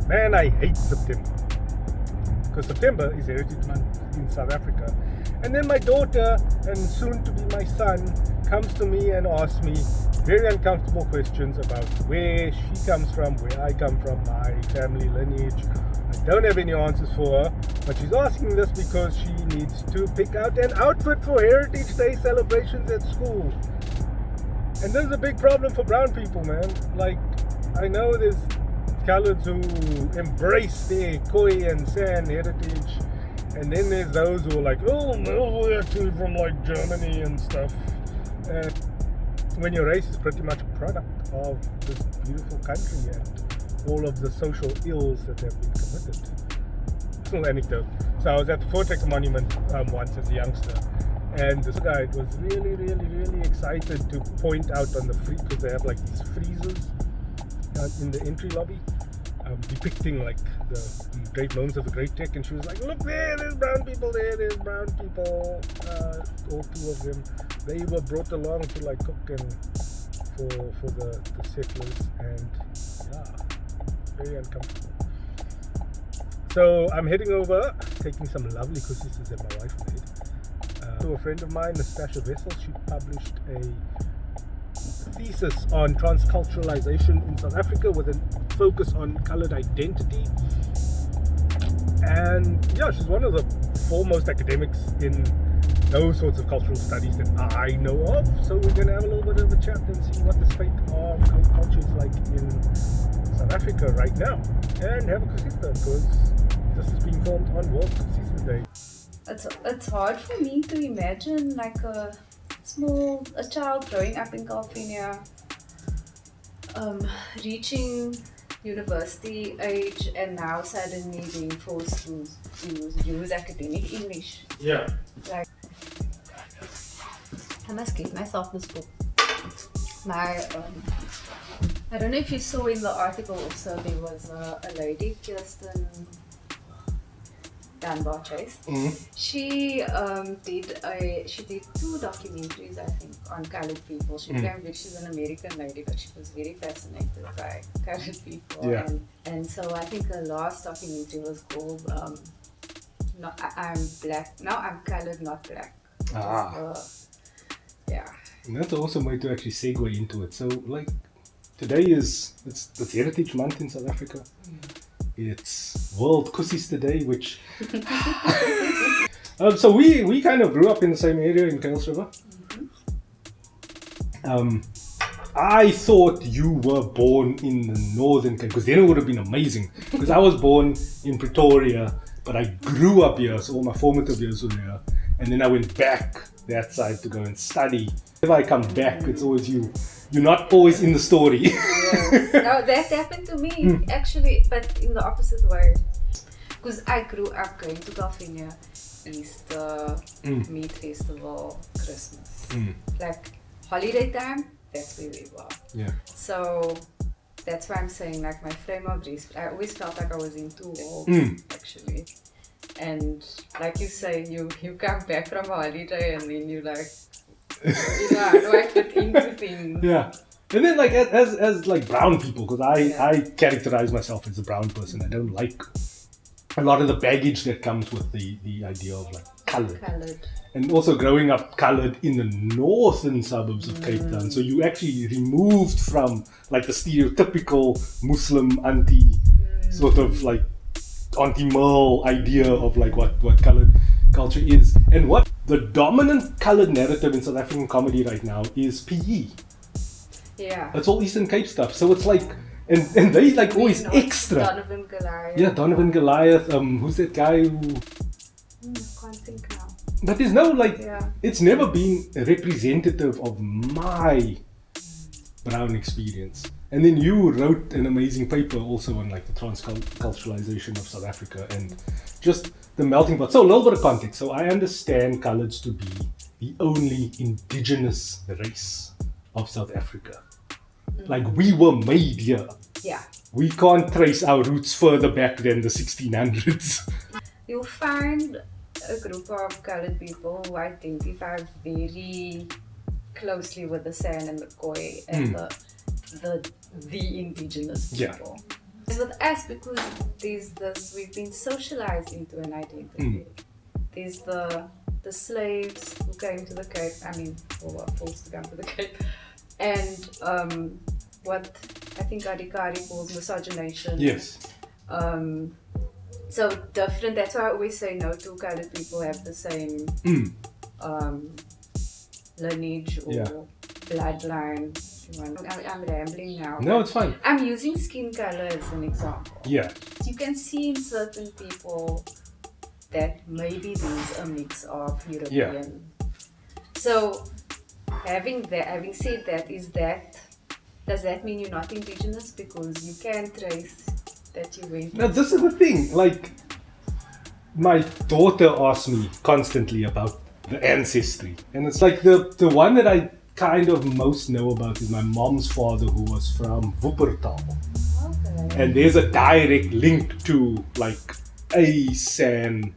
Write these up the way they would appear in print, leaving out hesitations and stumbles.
Man, I hate September. Because September is Heritage Month in South Africa. And then my daughter, and soon to be my son, comes to me and asks me very uncomfortable questions about where she comes from, where I come from, my family lineage. I don't have any answers for her, but she's asking this because she needs to pick out an outfit for Heritage Day celebrations at school. And this is a big problem for brown people, man. Like, I know there's coloreds who embrace their koi and san heritage, and then there's those who are like, oh no, we're actually from like Germany and stuff. And when your race is pretty much a product of this beautiful country and all of the social ills that have been committed. Little anecdote. So I was at the Vortex Monument once as a youngster, and this guy was really excited to point out on the free, because they have like these friezes in the entry lobby, depicting like the great moments of the great tech, and she was like, look there's brown people there's brown people, all two of them. They were brought along to like cook and for the settlers, and yeah, very uncomfortable. So I'm heading over, taking some lovely cookies that my wife made. To a friend of mine, Nastasia Vessel, she published a thesis on transculturalization in South Africa with a focus on colored identity. And yeah, she's one of the foremost academics in those sorts of cultural studies that I know of. So we're going to have a little bit of a chat and see what the state of culture is like in South Africa right now. And have a kusista, because this is being filmed on World Kusista Day. It's hard for me to imagine like a child growing up in California, reaching university age and now suddenly being forced to use academic English. Yeah. Like, I must give myself this book. I don't know if you saw in the article also, there was a lady, Kirsten Dunbar Chase. Mm-hmm. She did 2 documentaries, I think, on colored people. She claimed that she's an American lady, but she was very fascinated by colored people. Yeah. And so I think her last documentary was called I'm Black. Now I'm Colored, Not Black. Yeah. And that's an awesome way to actually segue into it. So like today it's Heritage Month in South Africa. It's World Kusista Day, which so we kind of grew up in the same area in Kuils River. I thought you were born in the Northern Cape, because then it would have been amazing, because I was born in Pretoria, but I grew up here, so all my formative years were there, and then I went back that side to go and study. If I come back, it's always you. You're not always in the story. Yes. No, that happened to me actually, but in the opposite way. Because I grew up going to California, Easter, Meat Festival, Christmas. Like holiday time, that's where we were. Yeah. So that's why I'm saying, like, my frame of reference, I always felt like I was in 2 worlds actually. And like you say, you come back from a holiday and then you like, how do I fit into things? Yeah. And then like as like brown people, because I characterize myself as a brown person. I don't like a lot of the baggage that comes with the idea of like colored. And also growing up colored in the northern suburbs of Cape Town. So you actually removed from like the stereotypical Muslim auntie sort of like Auntie Merle idea of like what colored culture is. And what the dominant colored narrative in South African comedy right now is PE. Yeah. It's all Eastern Cape stuff. So it's like, and they like always extra. Donovan Goliath. Yeah, Donovan Goliath. Who's that guy who? Can't think now. But there's no like, it's never been representative of my brown experience. And then you wrote an amazing paper also on like the transculturalization of South Africa and just the melting pot. So a little bit of context. So I understand coloreds to be the only indigenous race of South Africa. Like we were made here. Yeah. We can't trace our roots further back than the 1600s. You'll find a group of colored people who identify very closely with the San and the Khoi and the indigenous people. It's with us because there's this, we've been socialized into an identity. There's the slaves who came to the Cape, or were forced to come to the Cape, and what I think Adhikari calls miscegenation. Yes. So different, that's why I always say no two colored people have the same lineage or bloodline. I'm rambling now. No, it's fine. I'm using skin color as an example. Yeah. You can see in certain people that maybe there's a mix of European. So having said that, does that mean you're not indigenous? Because you can trace that you went. Now this is the thing. Like, my daughter asks me constantly about the ancestry, and it's like the one that I kind of most know about is my mom's father, who was from Wuppertal. Okay. And there's a direct link to like a San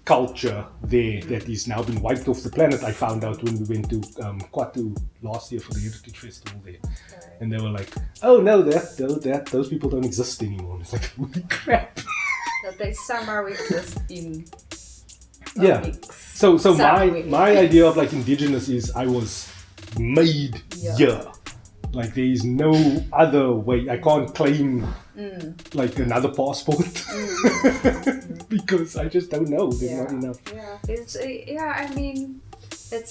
culture there that is now been wiped off the planet. I found out when we went to Kwatu last year for the Heritage Festival there. Okay. And they were like, oh no, those people don't exist anymore. And it's like, holy crap. That they somehow exist in Yeah. mix. So Somewhere. my idea of like indigenous is I was made Yeah. here. Like there is no other way. I can't claim like another passport because I just don't know. There's not enough. Yeah. It's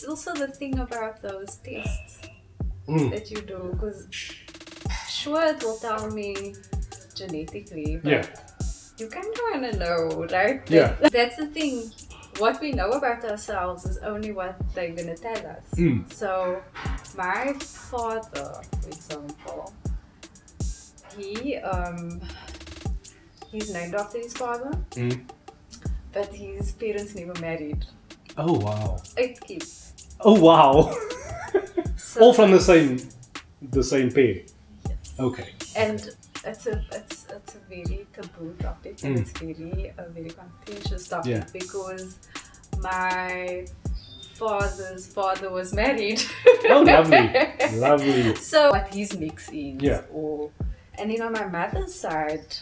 also the thing about those tests that you do, because sure it will tell me genetically, but you kind of want to know, right? Yeah. That's the thing. What we know about ourselves is only what they're going to tell us. So, my father, for example, he's named after his father, but his parents never married. Oh wow. 8 kids. Oh wow. So, All from the same pair. yes. Okay. And it's a very taboo topic, and it's a very contentious topic because my father's father was married. Oh, lovely. So what his mix is, Yeah. and on my mother's side,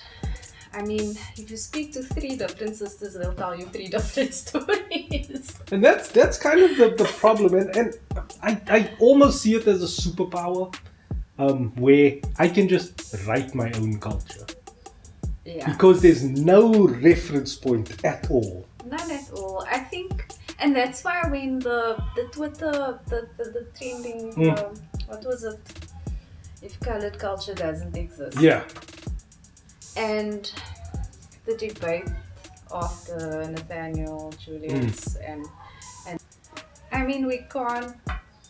if you speak to 3 different sisters, they'll tell you 3 different stories. And that's kind of the problem, and I almost see it as a superpower, where I can just write my own culture. Yeah. Because there's no reference point at all. None at all. I think, and that's why when the Twitter, the trending, what was it? If colored culture doesn't exist. Yeah. And the debate after Nathaniel, Julius, and we can't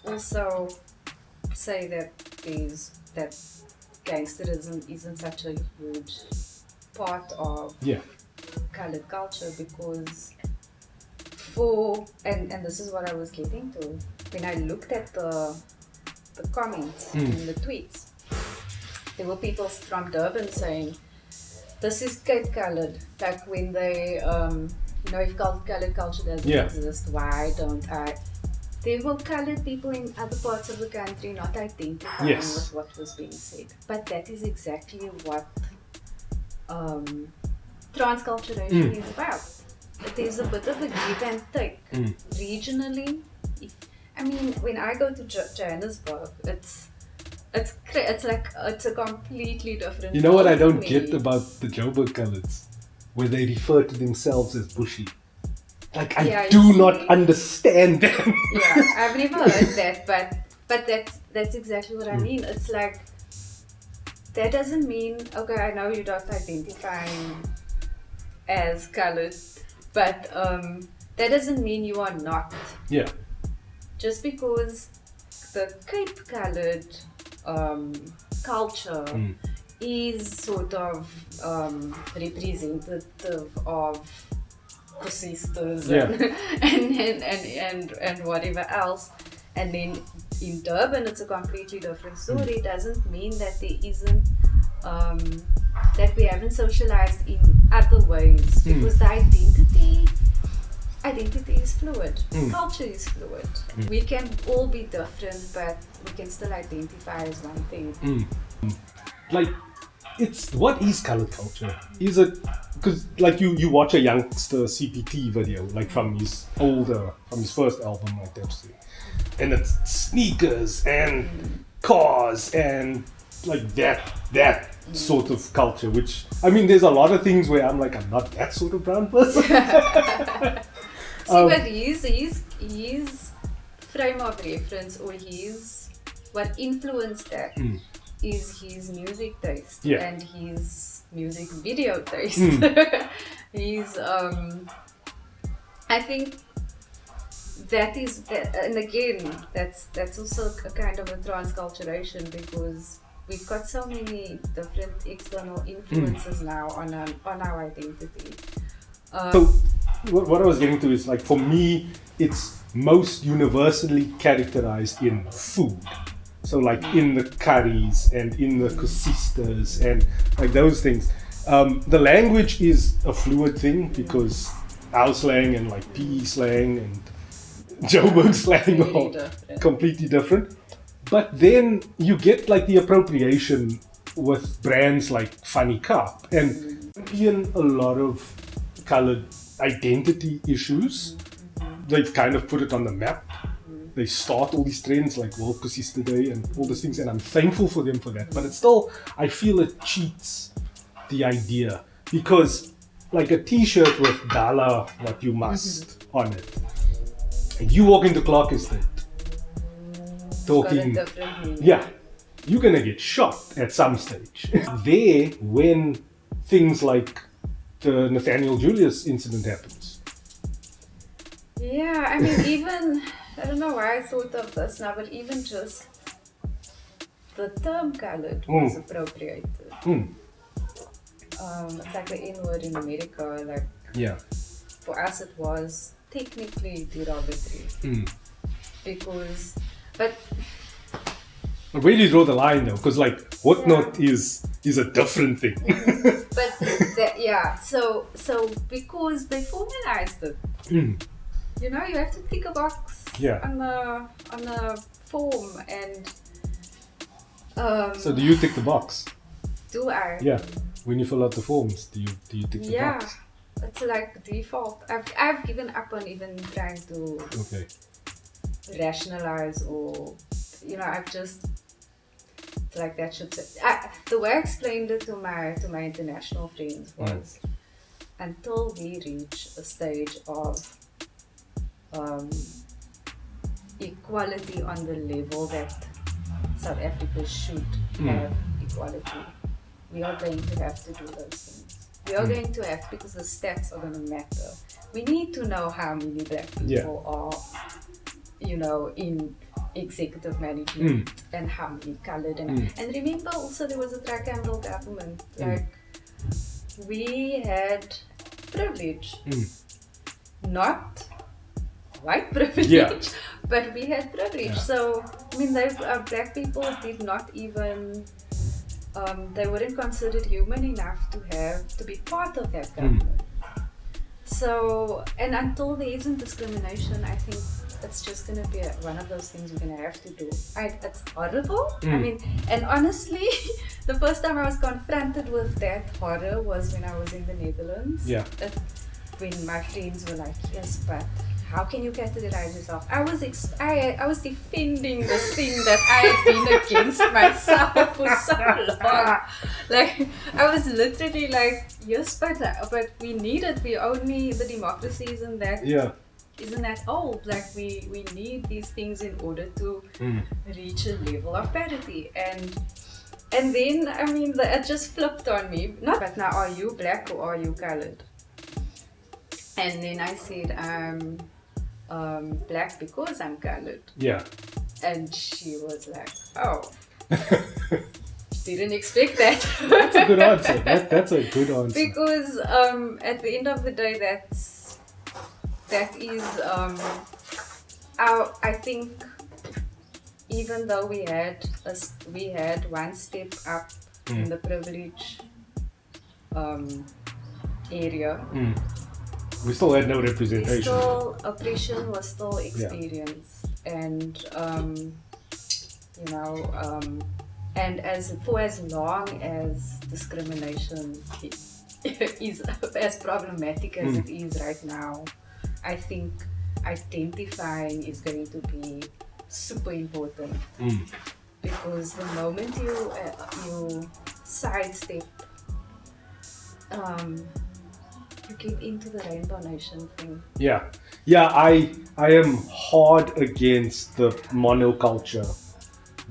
also say that gangsterism isn't such a huge part of colored culture, because and this is what I was getting to when I looked at the comments and the tweets. There were people from Durban saying, this is Cape colored, like when they if colored culture doesn't exist, why don't I? There were colored people in other parts of the country not identifying with what was being said. But that is exactly what transculturation is about. There's a bit of a give and take. Regionally, when I go to Johannesburg, it's a completely different. You know what I don't get about the Joburg coloreds? Where they refer to themselves as bushy. Like, I do not understand them. Yeah, I've never heard that, but that's exactly what I mean. It's like, that doesn't mean, okay, I know you're not identifying as colored, but that doesn't mean you are not. Yeah. Just because the Cape colored culture is sort of representative of the sisters and whatever else, and then in Durban it's a completely different story. It doesn't mean that there isn't that we haven't socialized in other ways, because the identity is fluid, culture is fluid. We can all be different, but we can still identify as one thing. Like, it's what is colored culture? Is it because like you watch a youngster CPT video like from his first album like that, and it's sneakers and cars and like that sort of culture. Which I mean, there's a lot of things where I'm like, I'm not that sort of brown person. But his frame of reference or what influenced that is his music taste and his music video taste. I think and again, that's also a kind of a transculturation, because we've got so many different external influences now on our identity. So what I was getting to is like, for me, it's most universally characterized in food. So like in the curries and in the kusistas and like those things. The language is a fluid thing, because our slang and like PE slang and Joburg slang are completely different. But then you get like the appropriation with brands like Funny Cup and in a lot of colored identity issues. They've kind of put it on the map. They start all these trends like World Kusista Day and all these things, and I'm thankful for them for that. But it's still, I feel it cheats the idea, because like a t-shirt with Dala What You Must on it, and you walk into Clark Estate talking, you're gonna get shot at some stage. There, when things like the Nathaniel Julius incident happens. Yeah, I mean, even, I don't know why I thought of this now, but even just the term colored was appropriated. It's like the N-word in America, like, for us it was technically derogatory. But where do you draw the line though? Because like, whatnot is a different thing. So because they formalized it, you know, you have to tick a box on the form, and so do you tick the box? Do I? Yeah. When you fill out the forms, do you tick the box? Yeah, it's like default. I've given up on even trying to rationalize, or I've just, it's like that should. The way I explained it to my international friends was, until we reach a stage of equality on the level that South Africa should have equality, we are going to have to do those things. We are going to have, because the stats are going to matter. We need to know how many black people are, in executive management, and how many colored. And remember also, there was a tricameral government. Like, we had privilege, not white privilege, but we had privilege. So, I mean, black people did not even, they weren't considered human enough to be part of that government. So, and until there isn't discrimination, I think it's just going to be one of those things we're going to have to do. It's horrible. I mean, and honestly, the first time I was confronted with that horror was when I was in the Netherlands. When my friends were like, yes, but how can you categorize yourself? I was defending this thing that I had been against myself for so long. Like, I was literally like, yes, but we need it. We only, the democracy isn't that old. Like, we need these things in order to reach a level of parity. And then, I mean, it just flipped on me. But now, are you black or are you colored? And then I said, I'm black because I'm colored. Yeah. And she was like, oh. Didn't expect that. That's a good answer. That's a good answer. Because at the end of the day, that is I think, even though we had one step up in the privilege area, we still had no representation. Oppression was still experienced, and And for as long as discrimination is as problematic as it is right now, I think identifying is going to be super important. Because the moment you sidestep, you get into the Rainbow Nation thing. Yeah, I am hard against the monoculture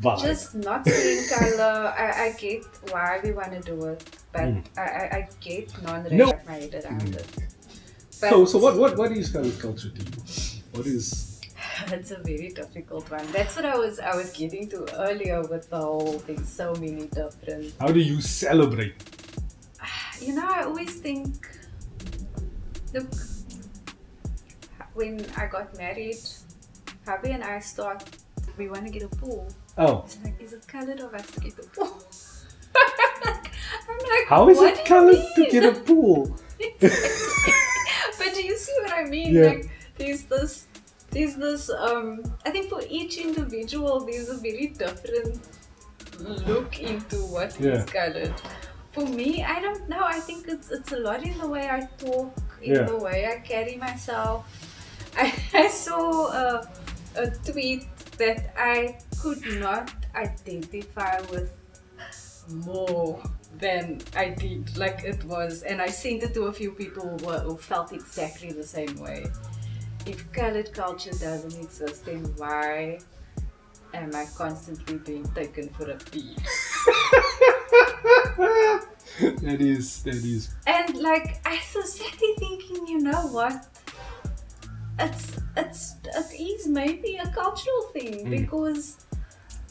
vibe. Just not seeing color. I get why we want to do it, but I get wrap my head around it. But So what is color culture to you? What is? It's a very difficult one. That's what I was getting to earlier with the whole thing. So many different. How do you celebrate? You know, I always think, look, when I got married, Happy and I we want to get a pool. Oh. It's like, is it colored of us to get a pool? I'm like, how is what it do you colored to mean? get a pool? But do you see what I mean? Yeah. Like, there's this I think for each individual there's a very different look into what is colored. For me, I don't know. I think it's a lot in the way I talk, in the way I carry myself. I saw a tweet that I could not identify with more than I did. Like it was, and I sent it to a few people who felt exactly the same way. If colored culture doesn't exist, then why am I constantly being taken for a pea? That is. And like, I was exactly thinking, you know what? It is maybe a cultural thing because,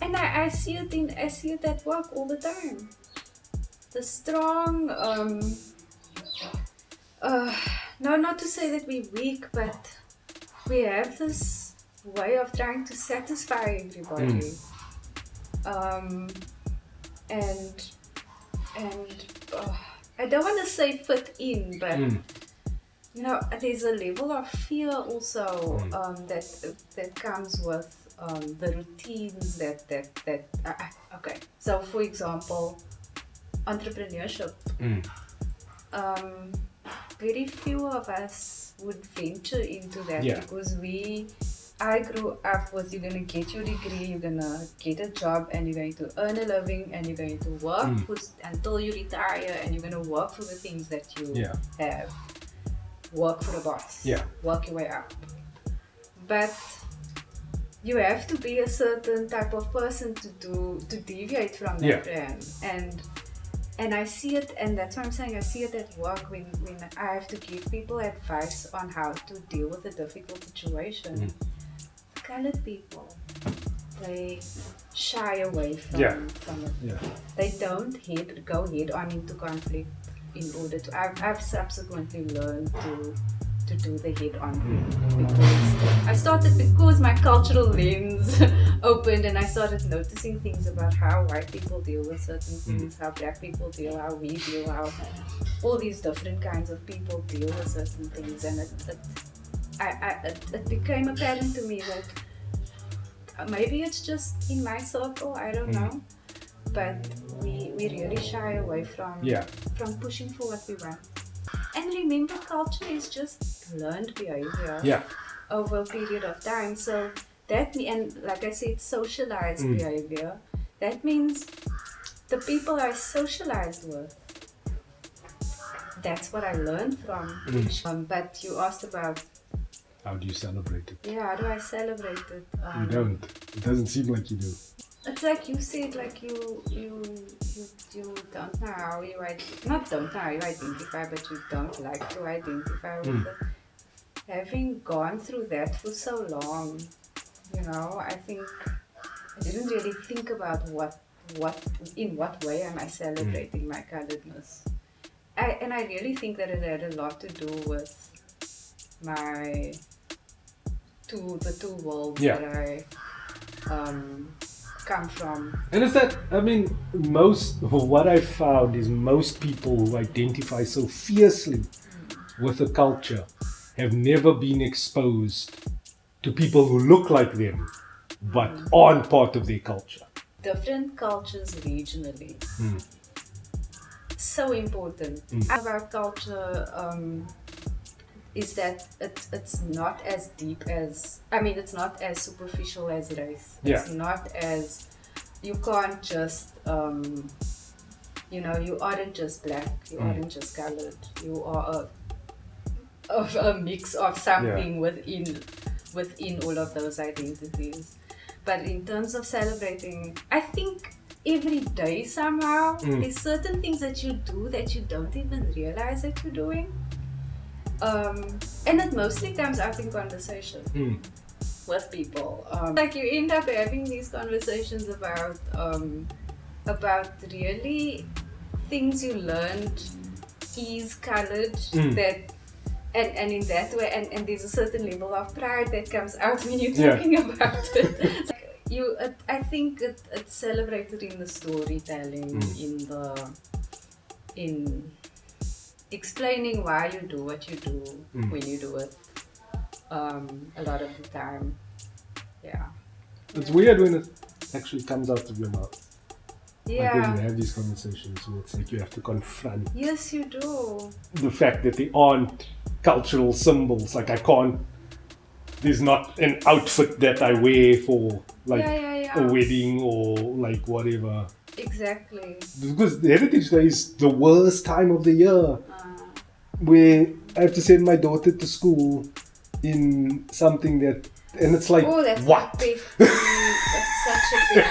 and I see it at work all the time. The strong, no, not to say that we're weak, but we have this way of trying to satisfy everybody. And I don't want to say fit in, but you know, there's a level of fear also that comes with the routines that okay. So for example, entrepreneurship. Very few of us would venture into that because I grew up with, you're going to get your degree, you're going to get a job, and you're going to earn a living, and you're going to work until you retire, and you're going to work for the things that you have. Work for the boss. Work your way up. But you have to be a certain type of person to deviate from that plan. And I see it, and that's what I'm saying, I see it at work when I have to give people advice on how to deal with a difficult situation. Colored people, they shy away from it. They don't go head on into conflict in order to. I've subsequently learned to do the head on because I started, because my cultural lens opened and I started noticing things about how white people deal with certain things, how black people deal, how we deal, how all these different kinds of people deal with certain things, and it became apparent to me that maybe it's just in my circle, I don't know, but we really shy away from pushing for what we want. And remember, culture is just learned behavior over a period of time. So and like I said, socialized behavior. That means the people I socialized with. That's what I learned from. But you asked about how do you celebrate it? Yeah, how do I celebrate it? You don't. It doesn't seem like you do. It's like you said, like you don't know how you don't know how you identify, but you don't like to identify with it. Having gone through that for so long, you know, I think I didn't really think about in what way am I celebrating my coloredness. I really think that it had a lot to do with the two worlds that I come from. And is that, I mean, what I found is most people who identify so fiercely with a culture have never been exposed to people who look like them but aren't part of their culture. different cultures regionally. So important. About culture is that it's not as deep as, it's not as superficial as race. Yeah. It's not as, you can't just, you aren't just black, you aren't just colored, you are a mix of something within all of those identities. But in terms of celebrating, I think every day somehow, there's certain things that you do that you don't even realize that you're doing. And it mostly comes out in conversation with people. Like you end up having these conversations about really things you learned is colored that. And in that way, and there's a certain level of pride that comes out when you're talking about it. I think it's celebrated in the storytelling, in explaining why you do what you do when you do it. A lot of the time, It's weird when it actually comes out of your mouth. Yeah. Like when you have these conversations where it's like you have to confront. Yes, you do. The fact that they aren't cultural symbols. Like there's not an outfit that I wear for like a wedding or like whatever. Exactly. Because the Heritage Day is the worst time of the year. Where I have to send my daughter to school in something that, and it's like, that's what? A big thing. That's such a big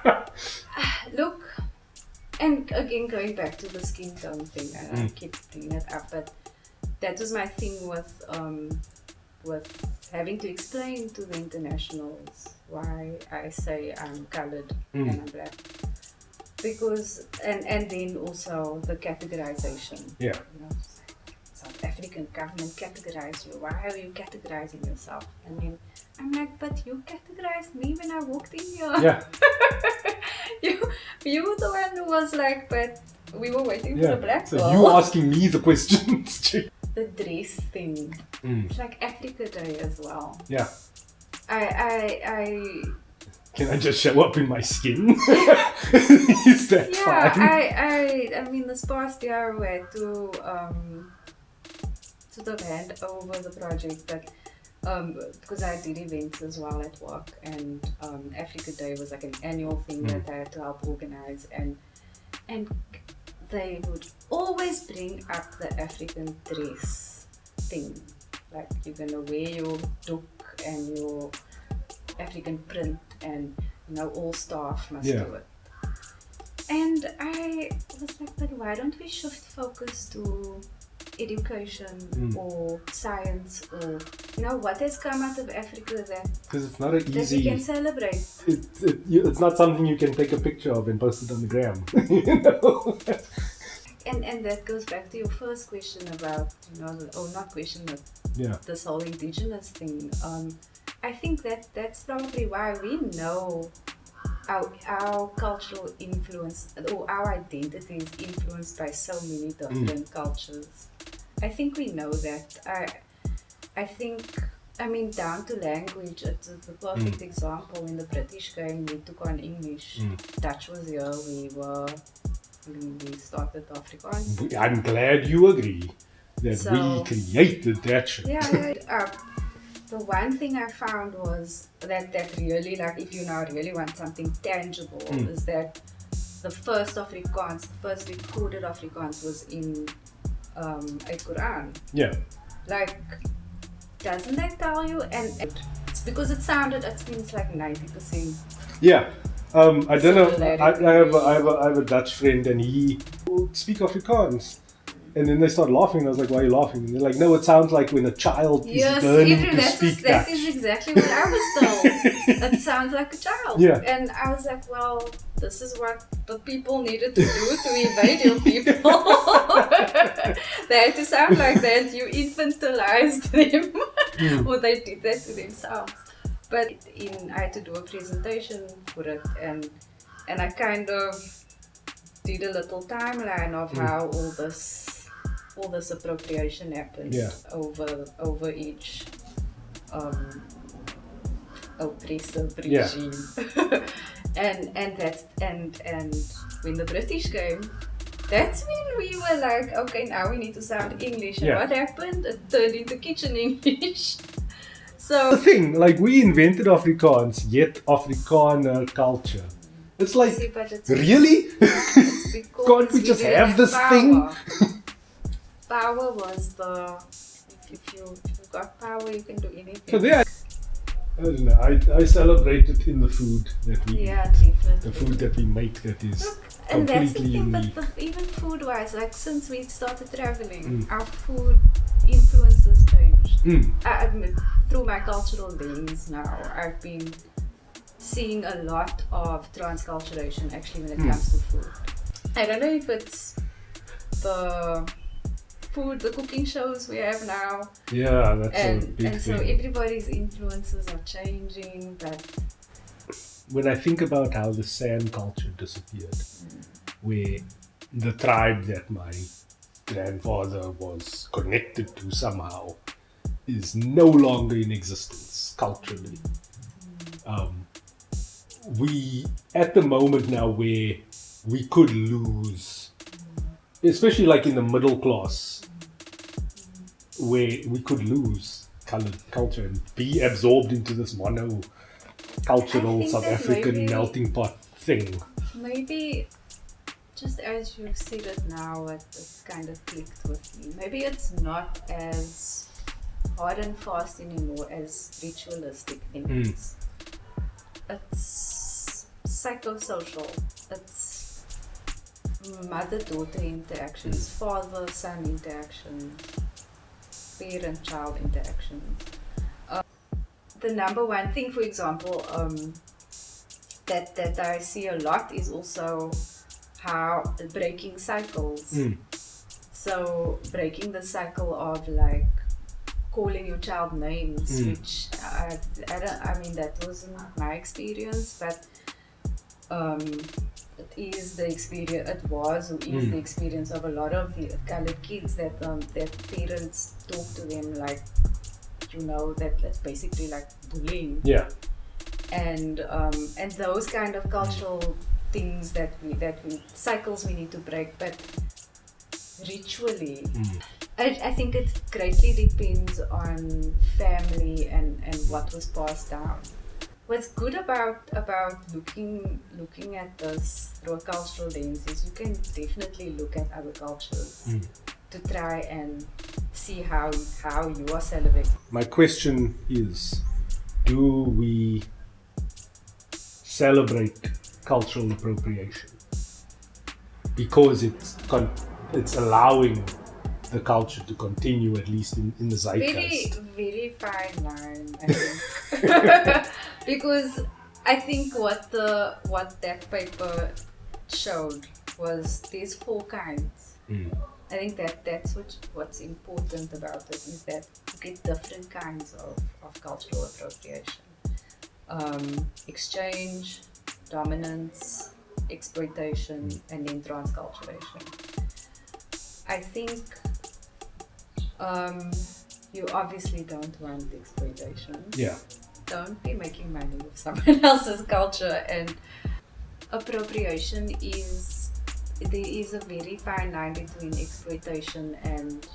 thing. Look, and again going back to the skin tone thing, and I keep bringing it up, but that was my thing with having to explain to the internationals why I say I'm colored and I'm black. Because, and then also the categorization. Yeah. South African government categorize you. Why are you categorizing yourself? And then I'm like, but you categorized me when I walked in here. Yeah. you were the one who was like, but we were waiting for the black girl. So you asking me the questions. The dress thing. It's like Africa Day as well. Yeah. I Can I just show up in my skin? Is that fine? I mean, this past year we had to sort of hand over the project, but because I did events as well at work, and Africa Day was like an annual thing that I had to help organize, and they would always bring up the African dress thing, like you're gonna wear your doek and your African print, and all staff must do it. And I was like, but why don't we shift focus to education or science, or what has come out of Africa because it's not an easy, that we can celebrate. It's not something you can take a picture of and post it on the gram. And that goes back to your first question about not question, but this whole indigenous thing. I think that's probably why we know our cultural influence, or our identity is influenced by so many different cultures. I think we know that. I think, down to language, it's the perfect example. In the British game, we took on English. Dutch was here, we started Afrikaans. I'm glad you agree that we created that. The one thing I found was that really, like, if you now really want something tangible, is that the first Afrikaans, the first recorded Afrikaans was in a Quran. Yeah. Like, doesn't that tell you? And it's because it means like 90%. Yeah. I don't know. I have a Dutch friend, and he will speak Afrikaans. And then they start laughing, and I was like, why are you laughing? And they're like, no, it sounds like when a child is learning to speak Dutch. That is exactly what I was told. It sounds like a child. Yeah. And I was like, well, this is what the people needed to do to evade your people. They had to sound like that. You infantilized them. Or they did that to themselves. But I had to do a presentation for it, and I kind of did a little timeline of how all this appropriation happened over each oppressive regime. And when the British came, that's when we were like, okay, now we need to sound English. And what happened? It turned into kitchen English. So the thing, like, we invented Afrikaans, yet Afrikaner culture. It's like, see, but it's really? it's because Can't we just didn't have this power. thing? Power was the if you got power, you can do anything. So there, I don't know. I celebrate it in the food that we Yeah, eat, definitely. the food that we make that is Look, and that's the completely thing, unique. but even food-wise, like since we started traveling, our food influences changed. I admit, through my cultural lens now, I've been seeing a lot of transculturation actually when it comes to food. I don't know if it's the cooking shows we have now. Yeah, that's a big and so thing. everybody's influences are changing, but When I think about how the San culture disappeared, where the tribe that my grandfather was connected to somehow is no longer in existence culturally. We at the moment now where we could lose, especially like in the middle class, where we could lose colored culture and be absorbed into this mono cultural I think South that African maybe- melting pot thing. maybe just as you've said it now, it kind of clicked with me. Maybe it's not as hard and fast anymore as ritualistic things. It's psychosocial. It's mother-daughter interactions, father-son interactions, parent-child interactions. The number one thing, for example, that I see a lot is also how breaking cycles. So breaking the cycle of like calling your child names, which I mean that wasn't my experience, but it is the experience. It was or is the experience of a lot of the colored kids that their parents talk to them like, you know, that's basically like bullying. Yeah. And those kind of cultural things that we cycles we need to break, but ritually I think it greatly depends on family and what was passed down. What's good about looking at this through a cultural lens is you can definitely look at other cultures to try and see how you are celebrating. My question is, do we celebrate cultural appropriation because it's allowing the culture to continue, at least in the zeitgeist? Very fine line, I think. Because I think what that paper showed was there's 4 kinds. I think that's what's important about it, is that you get different kinds of cultural appropriation. Exchange, dominance, exploitation, and then transculturation. I think you obviously don't want exploitation. Yeah. Don't be making money with someone else's culture, and appropriation there is a very fine line between exploitation and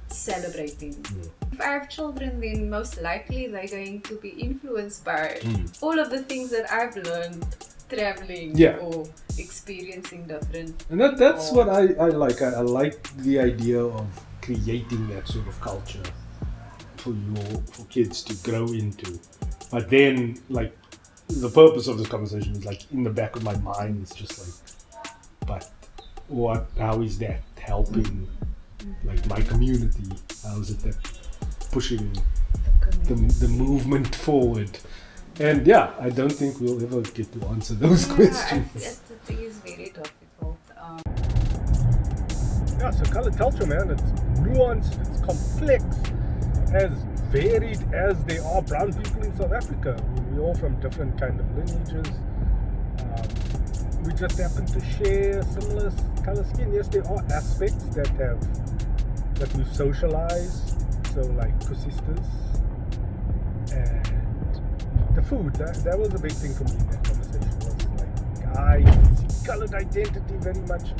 celebrating. If I have children, then most likely they're going to be influenced by all of the things that I've learned traveling or experiencing different. And that's what I like. I like the idea of creating that sort of culture for kids to grow into. But then, like, the purpose of this conversation is like in the back of my mind, it's just like, but how is that helping like my community? How is it that pushing the movement forward? And yeah, I don't think we'll ever get to answer those questions. It is very difficult. Yeah, so colored culture, man, it's nuanced, it's complex, as varied as there are brown people in South Africa. We're all from different kind of lineages. We just happen to share similar color skin. Yes, there are aspects that we've socialized, so like kusistas and the food. That was a big thing for me in that conversation. I see colored identity very much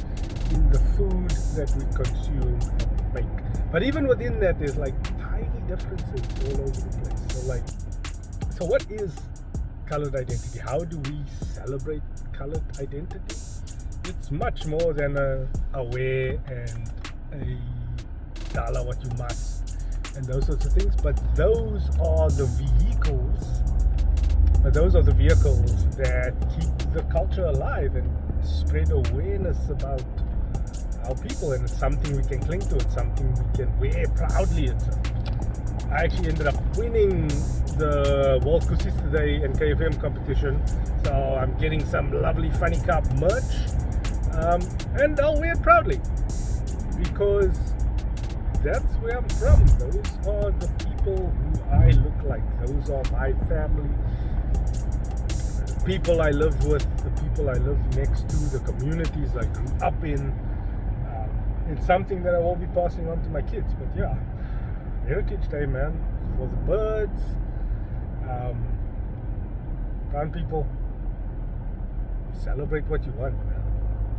in the food that we consume and make. But even within that, there's like tiny differences all over the place. So what is colored identity? How do we celebrate colored identity? It's much more than a wear and a dollar what you must and those sorts of things. But those are the vehicles. That keep the culture alive and spread awareness about our people, and it's something we can cling to. It's something we can wear proudly. I actually ended up winning the World Kusisa Day and KFM competition, so I'm getting some lovely Funny Cup merch, and I'll wear it proudly because that's where I'm from. Those are the people who I look like. Those are my family. People I live with, the people I live next to, the communities I grew up in. It's something that I will be passing on to my kids. But yeah, Heritage Day, man, for the birds, brown people, celebrate what you want, man.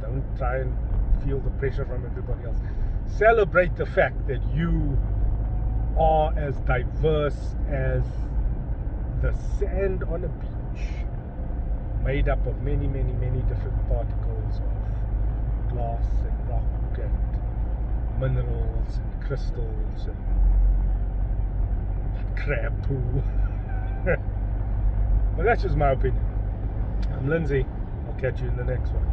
Don't try and feel the pressure from everybody else. Celebrate the fact that you are as diverse as the sand on a beach, made up of many, many, many different particles of glass and rock and minerals and crystals and crab poo. But that's just my opinion. I'm Lindsay. I'll catch you in the next one.